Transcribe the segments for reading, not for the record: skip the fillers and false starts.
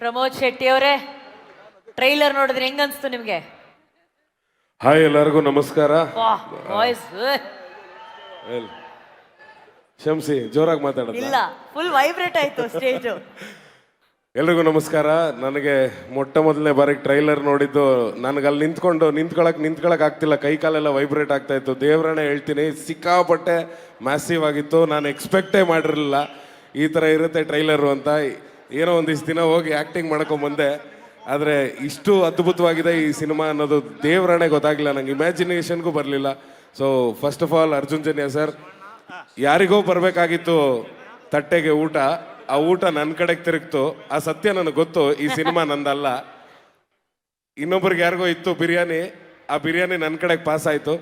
ಪ್ರಮೋದ್ ಶೆಟ್ಟಿ ಅವರೇ, ಟ್ರೈಲರ್ ನೋಡಿದ್ರೆ ಹೆಂಗ್ ಅನ್ಸ್ತು ನಿಮ್ಗೆ? ಹಾಯ್, ಎಲ್ಲರಿಗೂ ನಮಸ್ಕಾರ. ವಾಯ್ಸ್ ಶಂಸಿ ಜೋರಾಗಿ ಮಾತಾಡೋದು ಇಲ್ಲ, ಫುಲ್ ವೈಬ್ರೇಟ್ ಆಯ್ತು ಸ್ಟೇಜ್. ಎಲ್ರಿಗೂ ನಮಸ್ಕಾರ. ನನಗೆ ಮೊಟ್ಟ ಮೊದಲನೇ ಬಾರಿಗೆ ಟ್ರೈಲರ್ ನೋಡಿದ್ದು, ನನಗೆ ಅಲ್ಲಿ ನಿಂತ್ಕೊಳಕ್ ಆಗ್ತಿಲ್ಲ, ಕೈ ಕಾಲೆಲ್ಲ ವೈಬ್ರೇಟ್ ಆಗ್ತಾ ಇತ್ತು. ದೇವ್ರನ್ನೇ ಹೇಳ್ತೀನಿ, ಸಿಕ್ಕಾಪಟ್ಟೆ ಮ್ಯಾಸಿವ್ ಆಗಿತ್ತು. ನಾನು ಎಕ್ಸ್ಪೆಕ್ಟೇ ಮಾಡಿರಲಿಲ್ಲ ಈ ಥರ ಇರುತ್ತೆ ಟ್ರೈಲರು ಅಂತ. ಏನೋ ಒಂದಿಷ್ಟು ದಿನ ಹೋಗಿ ಆ್ಯಕ್ಟಿಂಗ್ ಮಾಡ್ಕೊಂಬಂದೆ, ಆದರೆ ಇಷ್ಟು ಅದ್ಭುತವಾಗಿದೆ ಈ ಸಿನಿಮಾ ಅನ್ನೋದು ದೇವ್ರನ್ನೇ ಗೊತ್ತಾಗಲಿಲ್ಲ, ನಂಗೆ ಇಮ್ಯಾಜಿನೇಷನ್ಗೂ ಬರಲಿಲ್ಲ. So first of all Arjun Janya sir, ಯಾರಿಗೋ ಬರಬೇಕಾಗಿತ್ತು ತಟ್ಟೆಗೆ ಊಟ, ಆ ಊಟ ನನ್ನ ಕಡೆಗೆ ತಿರುಗ್ತು. ಆ ಸತ್ಯ ನನಗೆ ಗೊತ್ತು, ಈ ಸಿನಿಮಾ ನಂದಲ್ಲ, ಇನ್ನೊಬ್ರಿಗೆ ಯಾರಿಗೋ ಇತ್ತು ಬಿರಿಯಾನಿ, ಆ ಬಿರಿಯಾನಿ ನನ್ನ ಕಡೆಗೆ ಪಾಸ್ ಆಯಿತು.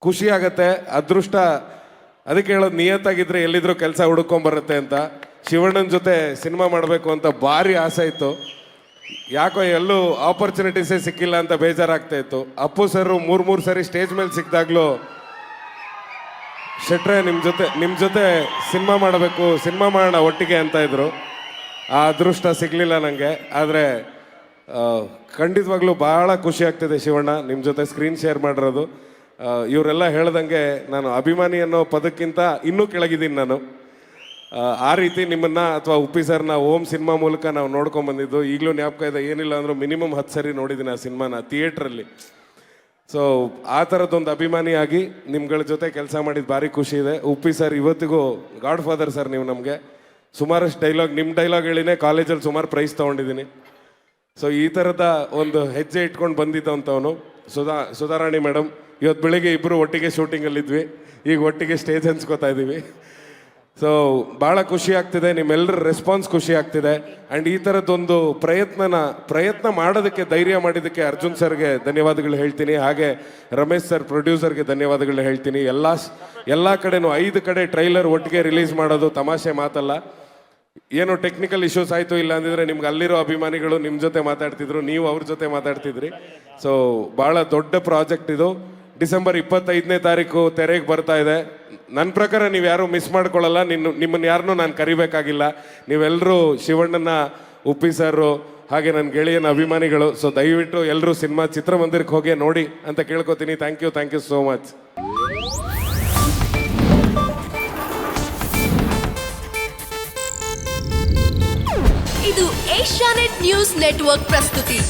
ಖುಷಿ ಆಗತ್ತೆ, ಅದೃಷ್ಟ. ಅದಕ್ಕೆ ಹೇಳೋದು, ನಿಯತ್ತಾಗಿದ್ರೆ ಎಲ್ಲಿದ್ರು ಕೆಲಸ ಹುಡ್ಕೊಂಬರುತ್ತೆ ಅಂತ. ಶಿವಣ್ಣನ ಜೊತೆ ಸಿನಿಮಾ ಮಾಡಬೇಕು ಅಂತ ಭಾರಿ ಆಸೆ ಇತ್ತು, ಯಾಕೋ ಎಲ್ಲೂ ಆಪರ್ಚುನಿಟೀಸೇ ಸಿಕ್ಕಿಲ್ಲ ಅಂತ ಬೇಜಾರಾಗ್ತಾ ಇತ್ತು. ಅಪ್ಪು ಸರ್ ಮೂರು ಸರಿ ಸ್ಟೇಜ್ ಮೇಲೆ ಸಿಕ್ಕಿದಾಗ್ಲೂ, ಶೆಟ್ರೆ ನಿಮ್ಮ ಜೊತೆ ಸಿನಿಮಾ ಮಾಡಬೇಕು, ಸಿನಿಮಾ ಮಾಡೋಣ ಒಟ್ಟಿಗೆ ಅಂತ ಇದ್ರು. ಆ ಅದೃಷ್ಟ ಸಿಗಲಿಲ್ಲ ನನಗೆ. ಆದರೆ ಖಂಡಿತವಾಗ್ಲೂ ಭಾಳ ಖುಷಿ ಆಗ್ತಿದೆ ಶಿವಣ್ಣ ನಿಮ್ಮ ಜೊತೆ ಸ್ಕ್ರೀನ್ ಶೇರ್ ಮಾಡಿರೋದು. ಇವರೆಲ್ಲ ಹೇಳ್ದಂಗೆ ನಾನು ಅಭಿಮಾನಿ ಅನ್ನೋ ಪದಕ್ಕಿಂತ ಇನ್ನೂ ಕೆಳಗಿದ್ದೀನಿ ನಾನು. ಆ ರೀತಿ ನಿಮ್ಮನ್ನು ಅಥವಾ ಉಪ್ಪಿ ಸರ್ನ ಓಮ್ ಸಿನಿಮಾ ಮೂಲಕ ನಾವು ನೋಡ್ಕೊಂಬಂದಿದ್ದು ಈಗಲೂ ಜ್ಞಾಪಕ ಇದೆ. ಏನಿಲ್ಲ ಅಂದರೂ ಮಿನಿಮಮ್ 10 ಸರಿ ನೋಡಿದ್ದೀನಿ ಆ ಸಿನಿಮಾನ ಥಿಯೇಟ್ರಲ್ಲಿ. ಸೊ ಆ ಥರದ್ದೊಂದು ಅಭಿಮಾನಿಯಾಗಿ ನಿಮ್ಗಳ ಜೊತೆ ಕೆಲಸ ಮಾಡಿದ್ದು ಭಾರಿ ಖುಷಿ ಇದೆ. ಉಪ್ಪಿ ಸರ್ ಇವತ್ತಿಗೂ ಗಾಡ್ ಫಾದರ್ ಸರ್. ನೀವು ನಮಗೆ ಸುಮಾರಷ್ಟು ನಿಮ್ಮ ಡೈಲಾಗ್ ಹೇಳಿನೇ ಕಾಲೇಜಲ್ಲಿ ಸುಮಾರು ಪ್ರೈಸ್ ತೊಗೊಂಡಿದ್ದೀನಿ. ಸೊ ಈ ಥರದ ಒಂದು ಹೆಜ್ಜೆ ಇಟ್ಕೊಂಡು ಬಂದಿದ್ದಂಥವನು ಸುಧಾರಾಣಿ ಮೇಡಮ್. ಇವತ್ತು ಬೆಳಿಗ್ಗೆ ಇಬ್ಬರು ಒಟ್ಟಿಗೆ ಶೂಟಿಂಗಲ್ಲಿದ್ವಿ, ಈಗ ಒಟ್ಟಿಗೆ ಸ್ಟೇಜ್ ಹಂಚ್ಕೋತಾ ಇದ್ದೀವಿ. ಸೊ ಭಾಳ ಖುಷಿ ಆಗ್ತಿದೆ, ನಿಮ್ಮೆಲ್ಲರ ರೆಸ್ಪಾನ್ಸ್ ಖುಷಿ ಆಗ್ತಿದೆ. ಆ್ಯಂಡ್ ಈ ಥರದ್ದೊಂದು ಪ್ರಯತ್ನ ಮಾಡೋದಕ್ಕೆ ಧೈರ್ಯ ಮಾಡಿದ್ದಕ್ಕೆ ಅರ್ಜುನ್ ಸರ್ಗೆ ಧನ್ಯವಾದಗಳು ಹೇಳ್ತೀನಿ. ಹಾಗೆ ರಮೇಶ್ ಸರ್ ಪ್ರೊಡ್ಯೂಸರ್ಗೆ ಧನ್ಯವಾದಗಳು ಹೇಳ್ತೀನಿ. ಎಲ್ಲ ಕಡೆನೂ 5 ಕಡೆ ಟ್ರೈಲರ್ ಒಟ್ಟಿಗೆ ರಿಲೀಸ್ ಮಾಡೋದು ತಮಾಷೆ ಮಾತಲ್ಲ. ಏನೋ ಟೆಕ್ನಿಕಲ್ ಇಶ್ಯೂಸ್ ಆಯಿತು, ಇಲ್ಲ ಅಂದಿದ್ರೆ ನಿಮ್ಗೆ ಅಲ್ಲಿರೋ ಅಭಿಮಾನಿಗಳು ನಿಮ್ಮ ಜೊತೆ ಮಾತಾಡ್ತಿದ್ರು, ನೀವು ಅವ್ರ ಜೊತೆ ಮಾತಾಡ್ತಿದ್ರಿ. ಸೊ ಭಾಳ ದೊಡ್ಡ ಪ್ರಾಜೆಕ್ಟ್ ಇದು. ಡಿಸೆಂಬರ್ 25ನೇ ತಾರೀಕು ತೆರೆಗೆ ಬರ್ತಾ ಇದೆ. ನನ್ನ ಪ್ರಕಾರ ನೀವು ಯಾರೂ ಮಿಸ್ ಮಾಡ್ಕೊಳ್ಳಲ್ಲ. ನಿಮ್ಮನ್ನು ಯಾರನ್ನೂ ನಾನು ಕರಿಬೇಕಾಗಿಲ್ಲ. ನೀವೆಲ್ಲರೂ ಶಿವಣ್ಣನ, ಉಪ್ಪಿ ಸರು, ಹಾಗೆ ನನ್ನ ಗೆಳೆಯನ ಅಭಿಮಾನಿಗಳು. ಸೊ ದಯವಿಟ್ಟು ಎಲ್ಲರೂ ಸಿನಿಮಾ ಚಿತ್ರಮಂದಿರಕ್ಕೆ ಹೋಗಿ ನೋಡಿ ಅಂತ ಕೇಳ್ಕೊತೀನಿ. Thank you so much. ಇದು ಏಷ್ಯಾನೆಟ್ ನ್ಯೂಸ್ ನೆಟ್ವರ್ಕ್ ಪ್ರಸ್ತುತಿ.